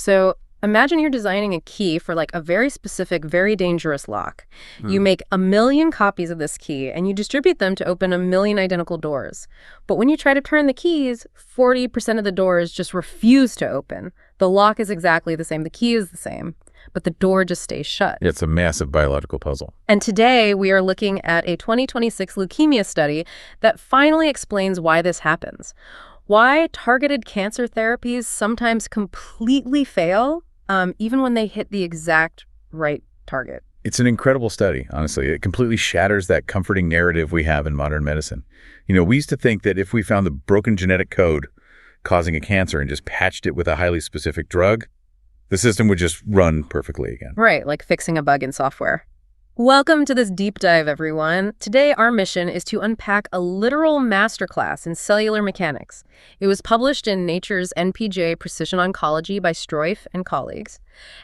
So imagine you're designing a key for like a very specific, very dangerous lock. You make 1 million copies of this key and you distribute them to open 1 million identical doors. But when you try to turn the keys, 40% of the doors just refuse to open. The lock is exactly the same. The key is the same, but the door just stays shut. It's a massive biological puzzle. And today we are looking at a 2026 leukemia study that finally explains why this happens. Why targeted cancer therapies sometimes completely fail, even when they hit the exact right target. It's an incredible study, honestly. It completely shatters that comforting narrative we have in modern medicine. You know, we used to think that if we found the broken genetic code causing a cancer and just patched it with a highly specific drug, the system would just run perfectly again. Right, like fixing a bug in software. Welcome to this deep dive, everyone. Today, our mission is to unpack a literal masterclass in cellular mechanics. It was published in Nature's NPJ Precision Oncology by Stroif and colleagues,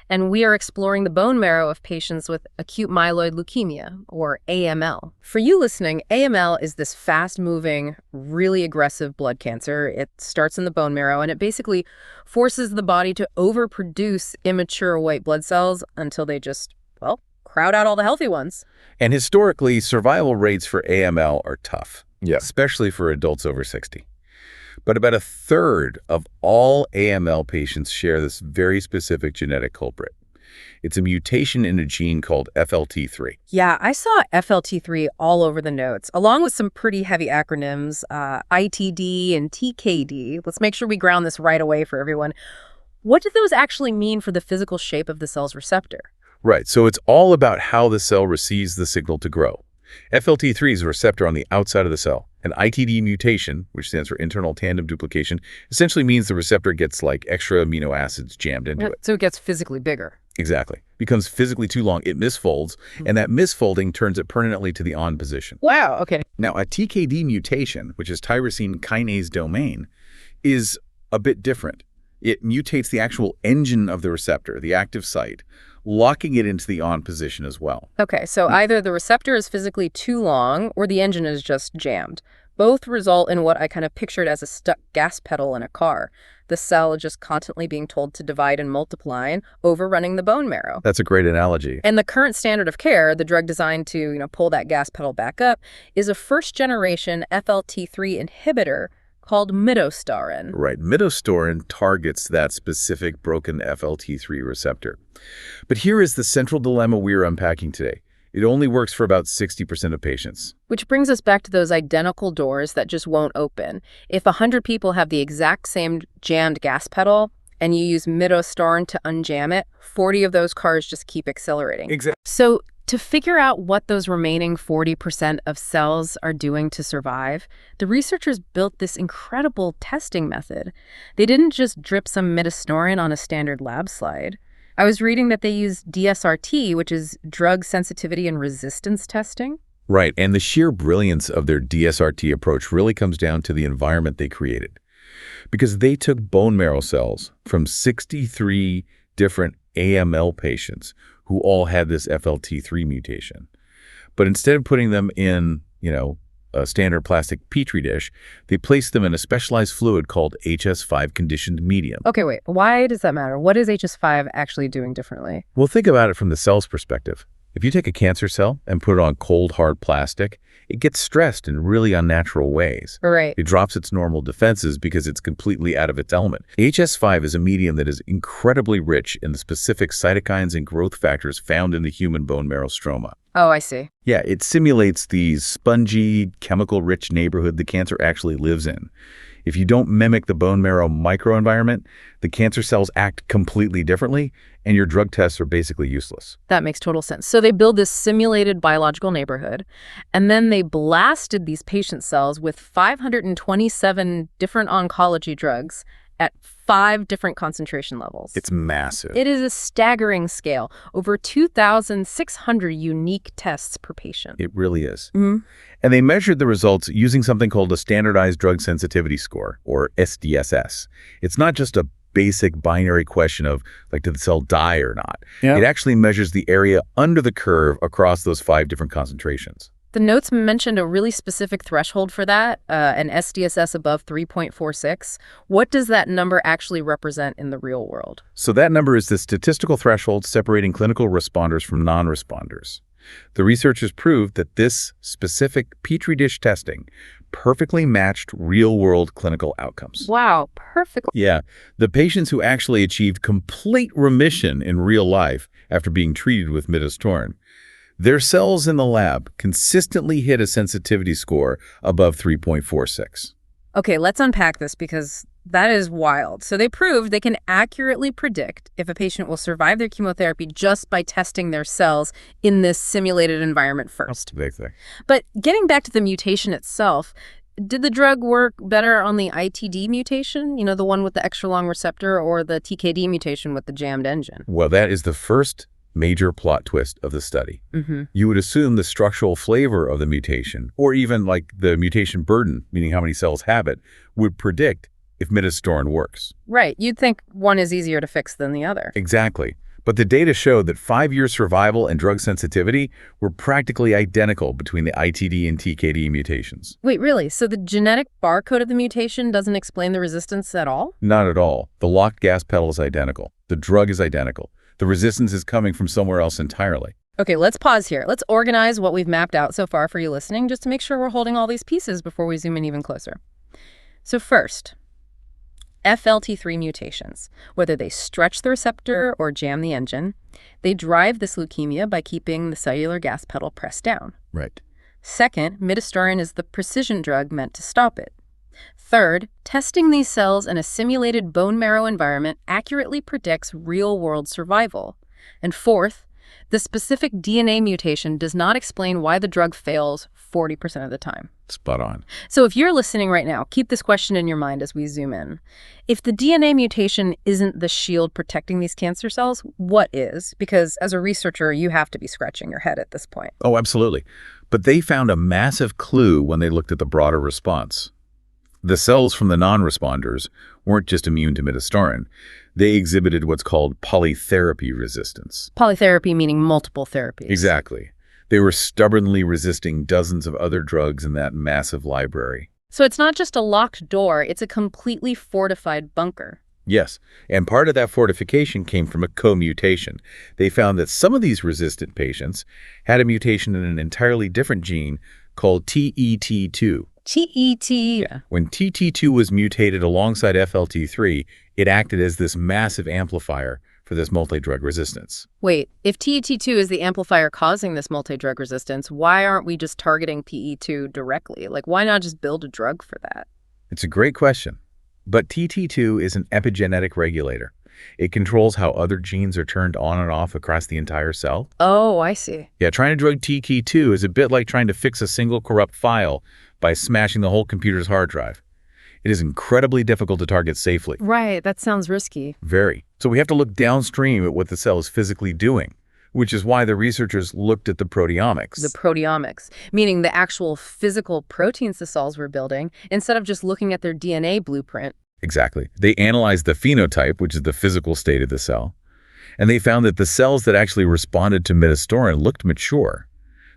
and we are exploring the bone marrow of patients with acute myeloid leukemia, or AML. For you listening, AML is this fast-moving, really aggressive blood cancer. It starts in the bone marrow, and it basically forces the body to overproduce immature white blood cells until they just, well, crowd out all the healthy ones. And historically, survival rates for AML are tough, especially for adults over 60. But about 1/3 of all AML patients share this very specific genetic culprit. It's a mutation in a gene called FLT3. Yeah, I saw FLT3 all over the notes, along with some pretty heavy acronyms, ITD and TKD. Let's make sure we ground this right away for everyone. What do those actually mean for the physical shape of the cell's receptor? Right, so it's all about how the cell receives the signal to grow. FLT3 is a receptor on the outside of the cell. An ITD mutation, which stands for internal tandem duplication, essentially means the receptor gets like extra amino acids jammed into it. So it gets physically bigger. Exactly. Becomes physically too long, it misfolds, and that misfolding turns it permanently to the on position. Wow, okay. Now, a TKD mutation, which is tyrosine kinase domain, is a bit different. It mutates the actual engine of the receptor, the active site, locking it into the on position as well. Okay, so either the receptor is physically too long or the engine is just jammed. Both result in what I kind of pictured as a stuck gas pedal in a car. The cell just constantly being told to divide and multiply and overrunning the bone marrow. That's a great analogy. And the current standard of care, the drug designed to, pull that gas pedal back up, is a first-generation FLT3 inhibitor called Midostaurin. Right. Midostaurin targets that specific broken FLT3 receptor. But here is the central dilemma we're unpacking today. It only works for about 60% of patients. Which brings us back to those identical doors that just won't open. If 100 people have the exact same jammed gas pedal and you use Midostaurin to unjam it, 40 of those cars just keep accelerating. Exactly. So to figure out what those remaining 40% of cells are doing to survive, the researchers built this incredible testing method. They didn't just drip some midostaurin on a standard lab slide. I was reading that they use DSRT, which is drug sensitivity and resistance testing. Right, and the sheer brilliance of their DSRT approach really comes down to the environment they created. Because they took bone marrow cells from 63 different AML patients who all had this FLT3 mutation. But instead of putting them in, a standard plastic petri dish, they placed them in a specialized fluid called HS5 conditioned medium. Okay, wait, why does that matter? What is HS5 actually doing differently? Well, think about it from the cell's perspective. If you take a cancer cell and put it on cold, hard plastic, it gets stressed in really unnatural ways. Right. It drops its normal defenses because it's completely out of its element. HS5 is a medium that is incredibly rich in the specific cytokines and growth factors found in the human bone marrow stroma. Oh, I see. Yeah, it simulates the spongy, chemical-rich neighborhood the cancer actually lives in. If you don't mimic the bone marrow microenvironment, the cancer cells act completely differently, and your drug tests are basically useless. That makes total sense. So they build this simulated biological neighborhood, and then they blasted these patient cells with 527 different oncology drugs at 5 different concentration levels. It's massive. It is a staggering scale, over 2,600 unique tests per patient. It really is. And they measured the results using something called a standardized drug sensitivity score, or SDSS. It's not just a basic binary question of, did the cell die or not? Yeah. It actually measures the area under the curve across those 5 different concentrations. The notes mentioned a really specific threshold for that, an SDSS above 3.46. What does that number actually represent in the real world? So that number is the statistical threshold separating clinical responders from non-responders. The researchers proved that this specific Petri dish testing perfectly matched real-world clinical outcomes. Wow, perfect. Yeah, the patients who actually achieved complete remission in real life after being treated with midostaurin, their cells in the lab consistently hit a sensitivity score above 3.46. Okay, let's unpack this because that is wild. So they proved they can accurately predict if a patient will survive their chemotherapy just by testing their cells in this simulated environment first. Big thing. But getting back to the mutation itself, did the drug work better on the ITD mutation, the one with the extra long receptor, or the TKD mutation with the jammed engine? Well, that is the first major plot twist of the study. You would assume the structural flavor of the mutation, or even like the mutation burden, meaning how many cells have it, would predict if midostaurin works. Right. You'd think one is easier to fix than the other. Exactly. But the data showed that 5-year survival and drug sensitivity were practically identical between the ITD and TKD mutations. Wait, really? So the genetic barcode of the mutation doesn't explain the resistance at all? Not at all. The locked gas pedal is identical. The drug is identical. The resistance is coming from somewhere else entirely. Okay, let's pause here. Let's organize what we've mapped out so far for you listening, just to make sure we're holding all these pieces before we zoom in even closer. So first, FLT3 mutations. Whether they stretch the receptor or jam the engine, they drive this leukemia by keeping the cellular gas pedal pressed down. Right. Second, midostaurin is the precision drug meant to stop it. Third, testing these cells in a simulated bone marrow environment accurately predicts real-world survival. And fourth, the specific DNA mutation does not explain why the drug fails 40% of the time. Spot on. So if you're listening right now, keep this question in your mind as we zoom in. If the DNA mutation isn't the shield protecting these cancer cells, what is? Because as a researcher, you have to be scratching your head at this point. Oh, absolutely. But they found a massive clue when they looked at the broader response. The cells from the non-responders weren't just immune to midostaurin. They exhibited what's called polytherapy resistance. Polytherapy meaning multiple therapies. Exactly. They were stubbornly resisting dozens of other drugs in that massive library. So it's not just a locked door, it's a completely fortified bunker. Yes, and part of that fortification came from a co-mutation. They found that some of these resistant patients had a mutation in an entirely different gene called TET2. TET. Yeah. When TT2 was mutated alongside FLT3, it acted as this massive amplifier for this multi-drug resistance. Wait, if TET2 is the amplifier causing this multi-drug resistance, why aren't we just targeting PE2 directly? Like, why not just build a drug for that? It's a great question. But TT2 is an epigenetic regulator. It controls how other genes are turned on and off across the entire cell. Oh, I see. Yeah, trying to drug TT2 is a bit like trying to fix a single corrupt file by smashing the whole computer's hard drive. It is incredibly difficult to target safely. Right, that sounds risky. Very. So we have to look downstream at what the cell is physically doing, which is why the researchers looked at the proteomics. The proteomics, meaning the actual physical proteins the cells were building, instead of just looking at their DNA blueprint. Exactly. They analyzed the phenotype, which is the physical state of the cell, and they found that the cells that actually responded to midostaurin looked mature.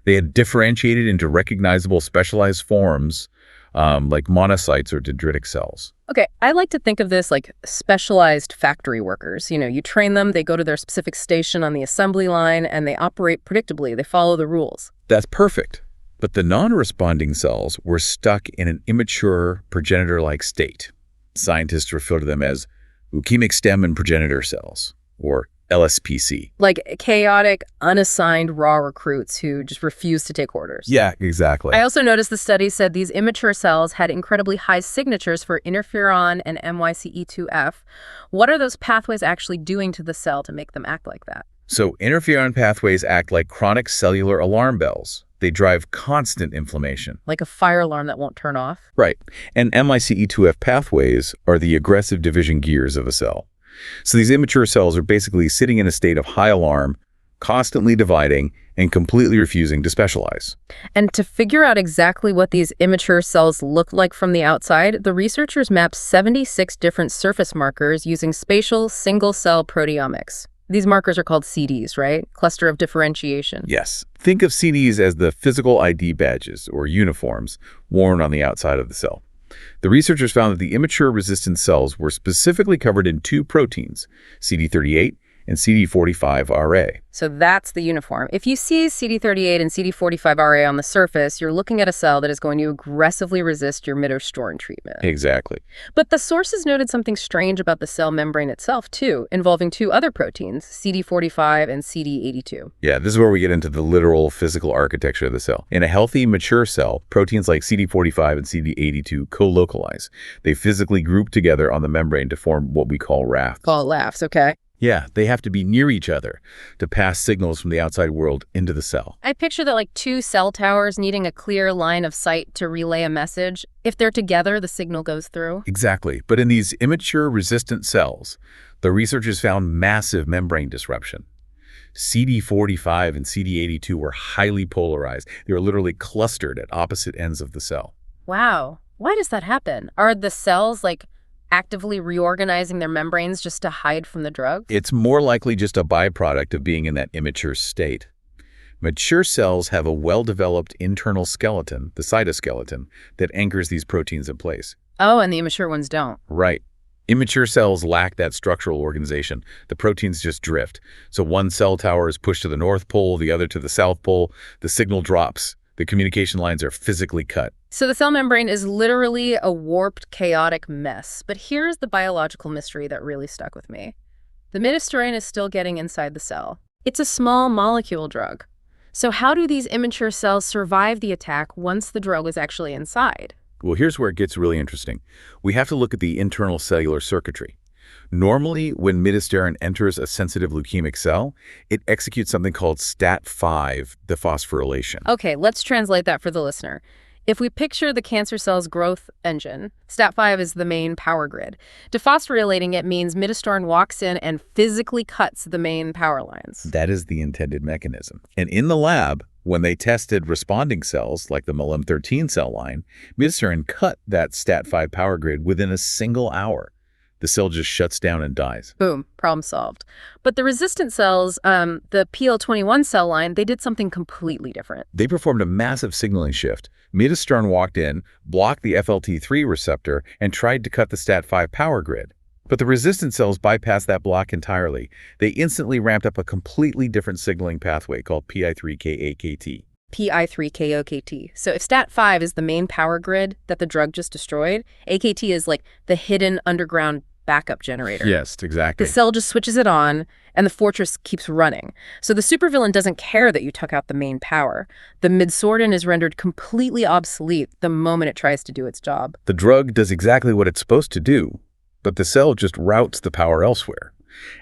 They had differentiated into recognizable specialized forms like monocytes or dendritic cells. Okay, I like to think of this like specialized factory workers. You train them, they go to their specific station on the assembly line, and they operate predictably. They follow the rules. That's perfect. But the non-responding cells were stuck in an immature progenitor-like state. Scientists refer to them as leukemic stem and progenitor cells, or LSPC. Like chaotic, unassigned raw recruits who just refuse to take orders. Yeah, exactly. I also noticed the study said these immature cells had incredibly high signatures for interferon and MYCE2F. What are those pathways actually doing to the cell to make them act like that? So interferon pathways act like chronic cellular alarm bells. They drive constant inflammation. Like a fire alarm that won't turn off? Right. And MYCE2F pathways are the aggressive division gears of a cell. So these immature cells are basically sitting in a state of high alarm, constantly dividing, and completely refusing to specialize. And to figure out exactly what these immature cells look like from the outside, the researchers mapped 76 different surface markers using spatial single-cell proteomics. These markers are called CDs, right? Cluster of differentiation. Yes. Think of CDs as the physical ID badges, or uniforms, worn on the outside of the cell. The researchers found that the immature resistant cells were specifically covered in two proteins, CD38 and CD45RA. So that's the uniform. If you see CD38 and CD45RA on the surface, you're looking at a cell that is going to aggressively resist your midostaurin treatment. Exactly. But the sources noted something strange about the cell membrane itself, too, involving two other proteins, CD45 and CD82. Yeah, this is where we get into the literal physical architecture of the cell. In a healthy, mature cell, proteins like CD45 and CD82 co-localize. They physically group together on the membrane to form what we call rafts. Call it LAFs, okay? Yeah, they have to be near each other to pass signals from the outside world into the cell. I picture that like two cell towers needing a clear line of sight to relay a message. If they're together, the signal goes through. Exactly. But in these immature resistant cells, the researchers found massive membrane disruption. CD45 and CD82 were highly polarized. They were literally clustered at opposite ends of the cell. Wow. Why does that happen? Are the cells like actively reorganizing their membranes just to hide from the drug? It's more likely just a byproduct of being in that immature state. Mature cells have a well-developed internal skeleton, the cytoskeleton, that anchors these proteins in place. Oh, and the immature ones don't. Right. Immature cells lack that structural organization. The proteins just drift. So one cell tower is pushed to the North Pole, the other to the South Pole. The signal drops. The communication lines are physically cut. So the cell membrane is literally a warped, chaotic mess. But here's the biological mystery that really stuck with me. The midostaurin is still getting inside the cell. It's a small molecule drug. So how do these immature cells survive the attack once the drug is actually inside? Well, here's where it gets really interesting. We have to look at the internal cellular circuitry. Normally, when midostaurin enters a sensitive leukemic cell, it executes something called STAT5 dephosphorylation. Okay, let's translate that for the listener. If we picture the cancer cell's growth engine, STAT5 is the main power grid. Dephosphorylating it means midostaurin walks in and physically cuts the main power lines. That is the intended mechanism. And in the lab, when they tested responding cells, like the MLM13 cell line, midostaurin cut that STAT5 power grid within a single hour. The cell just shuts down and dies. Boom, problem solved. But the resistant cells, the PL21 cell line, they did something completely different. They performed a massive signaling shift. Midostaurin walked in, blocked the FLT3 receptor, and tried to cut the STAT5 power grid. But the resistant cells bypassed that block entirely. They instantly ramped up a completely different signaling pathway called PI3K-AKT. PI3K-AKT. So if STAT5 is the main power grid that the drug just destroyed, AKT is like the hidden underground backup generator. Yes, exactly. The cell just switches it on, and the fortress keeps running. So the supervillain doesn't care that you took out the main power. The midostaurin is rendered completely obsolete the moment it tries to do its job. The drug does exactly what it's supposed to do, but the cell just routes the power elsewhere.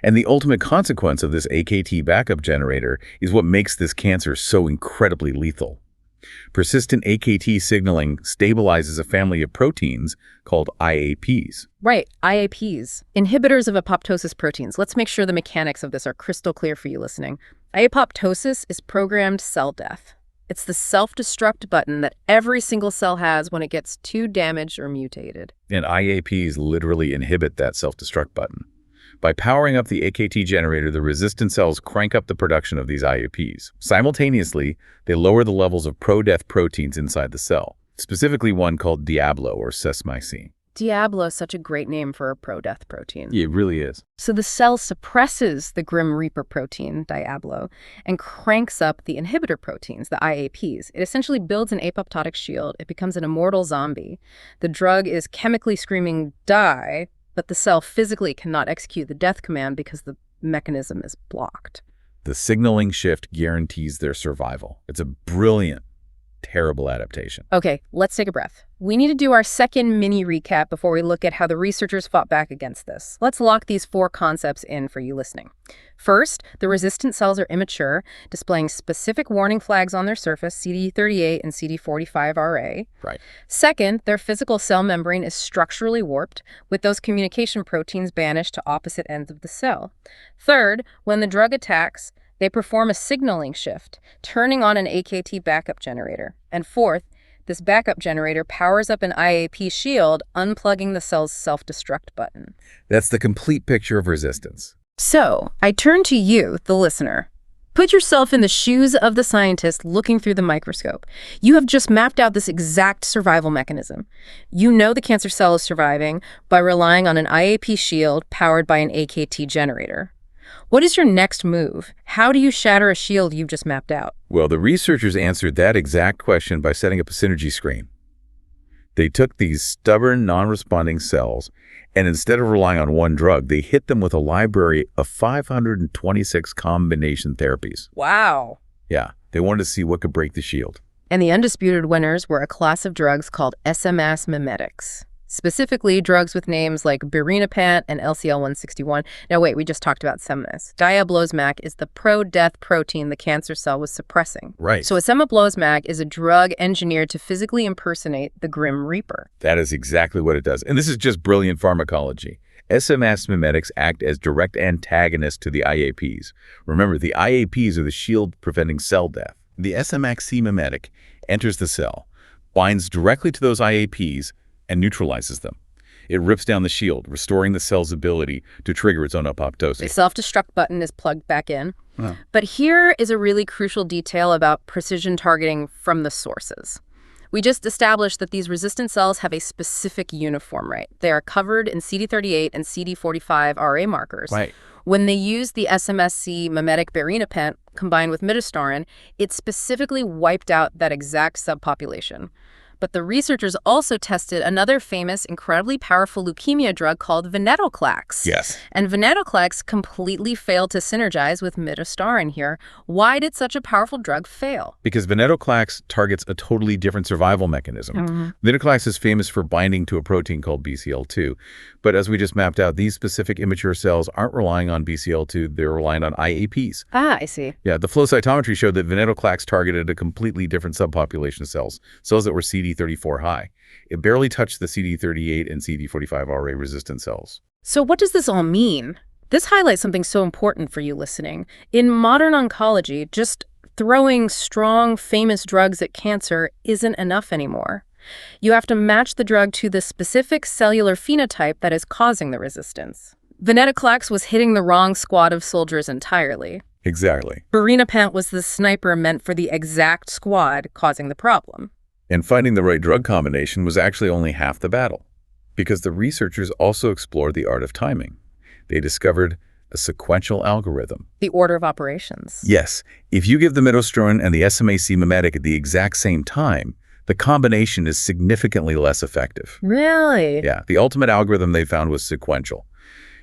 And the ultimate consequence of this AKT backup generator is what makes this cancer so incredibly lethal. Persistent AKT signaling stabilizes a family of proteins called IAPs. Right, IAPs, inhibitors of apoptosis proteins. Let's make sure the mechanics of this are crystal clear for you listening. Apoptosis is programmed cell death. It's the self-destruct button that every single cell has when it gets too damaged or mutated. And IAPs literally inhibit that self-destruct button. By powering up the AKT generator, the resistant cells crank up the production of these IAPs. Simultaneously, they lower the levels of pro-death proteins inside the cell, specifically one called Diablo or SMAC. Diablo is such a great name for a pro-death protein. Yeah, it really is. So the cell suppresses the Grim Reaper protein, Diablo, and cranks up the inhibitor proteins, the IAPs. It essentially builds an apoptotic shield. It becomes an immortal zombie. The drug is chemically screaming, die, but the cell physically cannot execute the death command because the mechanism is blocked. The signaling shift guarantees their survival. It's a brilliant, terrible adaptation. Okay, let's take a breath. We need to do our second mini recap before we look at how the researchers fought back against this. Let's lock these 4 concepts in for you listening. First, the resistant cells are immature, displaying specific warning flags on their surface, CD38 and CD45RA. Right. Second, their physical cell membrane is structurally warped, with those communication proteins banished to opposite ends of the cell. Third, when the drug attacks, they perform a signaling shift, turning on an AKT backup generator. And fourth, this backup generator powers up an IAP shield, unplugging the cell's self-destruct button. That's the complete picture of resistance. So, I turn to you, the listener. Put yourself in the shoes of the scientist looking through the microscope. You have just mapped out this exact survival mechanism. You know the cancer cell is surviving by relying on an IAP shield powered by an AKT generator. What is your next move? How do you shatter a shield you've just mapped out? Well, the researchers answered that exact question by setting up a synergy screen. They took these stubborn, non-responding cells, and instead of relying on one drug, they hit them with a library of 526 combination therapies. Wow. Yeah, they wanted to see what could break the shield. And the undisputed winners were a class of drugs called SMAC mimetics. Specifically, drugs with names like birinapant and LCL-161. Now wait, we just talked about SMAC. Diablosmac is the pro-death protein the cancer cell was suppressing. Right. So asemabloesmac is a drug engineered to physically impersonate the Grim Reaper. That is exactly what it does. And this is just brilliant pharmacology. SMAC mimetics act as direct antagonists to the IAPs. Remember, the IAPs are the shield preventing cell death. The SMAC mimetic enters the cell, binds directly to those IAPs, and neutralizes them. It rips down the shield, restoring the cell's ability to trigger its own apoptosis. The self-destruct button is plugged back in. Oh. But here is a really crucial detail about precision targeting from the sources. We just established that these resistant cells have a specific uniform rate. They are covered in CD38 and CD45RA markers. Right. When they use the SMSC mimetic birinapant combined with midostaurin, it specifically wiped out that exact subpopulation. But the researchers also tested another famous, incredibly powerful leukemia drug called venetoclax. Yes. And venetoclax completely failed to synergize with midostaurin here. Why did such a powerful drug fail? Because venetoclax targets a totally different survival mechanism. Venetoclax is famous for binding to a protein called BCL2. But as we just mapped out, these specific immature cells aren't relying on BCL2, they're relying on IAPs. Ah, I see. Yeah, the flow cytometry showed that venetoclax targeted a completely different subpopulation of cells that were CD34 high. It barely touched the CD38 and CD45RA resistant cells. So what does this all mean? This highlights something so important for you listening. In modern oncology, just throwing strong, famous drugs at cancer isn't enough anymore. You have to match the drug to the specific cellular phenotype that is causing the resistance. Venetoclax was hitting the wrong squad of soldiers entirely. Exactly. Birinapant was the sniper meant for the exact squad causing the problem. And finding the right drug combination was actually only half the battle, because the researchers also explored the art of timing. They discovered a sequential algorithm. The order of operations. Yes, if you give the midostaurin and the SMAC mimetic at the exact same time, the combination is significantly less effective. Really? Yeah, the ultimate algorithm they found was sequential.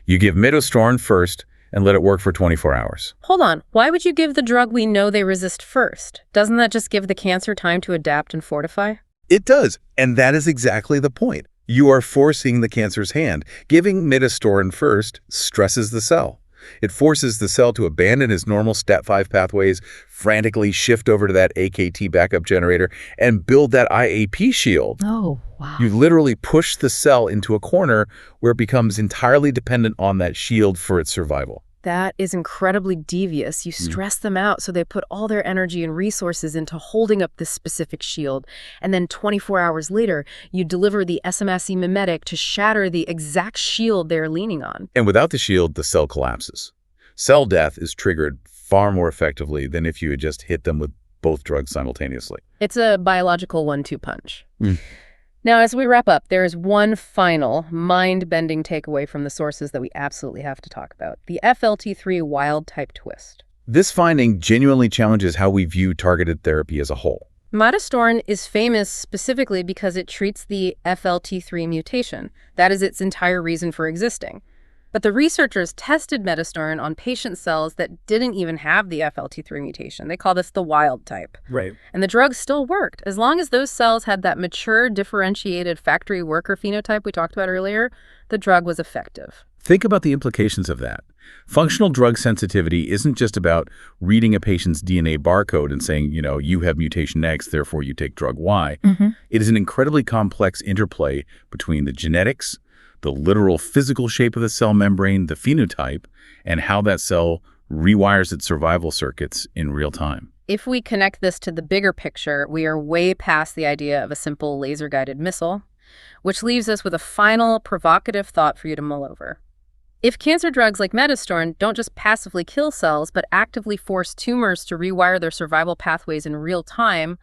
You give midostaurin first and let it work for 24 hours. Hold on. Why would you give the drug we know they resist first? Doesn't that just give the cancer time to adapt and fortify? It does, and that is exactly the point. You are forcing the cancer's hand. Giving midostaurin first stresses the cell. It forces the cell to abandon its normal STAT5 pathways, frantically shift over to that AKT backup generator, and build that IAP shield. Oh, wow. You literally push the cell into a corner where it becomes entirely dependent on that shield for its survival. That is incredibly devious. You stress them out so they put all their energy and resources into holding up this specific shield. And then 24 hours later, you deliver the SMSC mimetic to shatter the exact shield they're leaning on. And without the shield, the cell collapses. Cell death is triggered far more effectively than if you had just hit them with both drugs simultaneously. It's a biological 1-2 punch. Now, as we wrap up, there is one final mind-bending takeaway from the sources that we absolutely have to talk about: the FLT3 wild-type twist. This finding genuinely challenges how we view targeted therapy as a whole. Midostaurin is famous specifically because it treats the FLT3 mutation. That is its entire reason for existing. But the researchers tested midostaurin on patient cells that didn't even have the FLT3 mutation. They call this the wild type. Right. And the drug still worked. As long as those cells had that mature, differentiated factory worker phenotype we talked about earlier, the drug was effective. Think about the implications of that. Functional drug sensitivity isn't just about reading a patient's DNA barcode and saying, you have mutation X, therefore you take drug Y. It is an incredibly complex interplay between the genetics, the literal physical shape of the cell membrane, the phenotype, and how that cell rewires its survival circuits in real time. If we connect this to the bigger picture, we are way past the idea of a simple laser-guided missile, which leaves us with a final provocative thought for you to mull over. If cancer drugs like Midostaurin don't just passively kill cells, but actively force tumors to rewire their survival pathways in real time,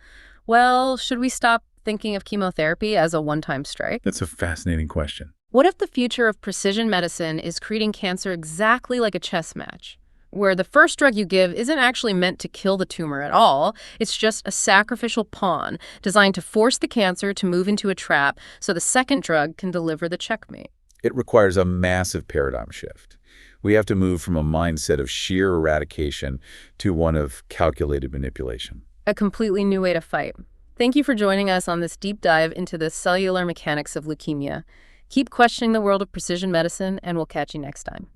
well, should we stop thinking of chemotherapy as a one-time strike? That's a fascinating question. What if the future of precision medicine is treating cancer exactly like a chess match, where the first drug you give isn't actually meant to kill the tumor at all, it's just a sacrificial pawn designed to force the cancer to move into a trap so the second drug can deliver the checkmate? It requires a massive paradigm shift. We have to move from a mindset of sheer eradication to one of calculated manipulation. A completely new way to fight. Thank you for joining us on this deep dive into the cellular mechanics of leukemia. Keep questioning the world of precision medicine, and we'll catch you next time.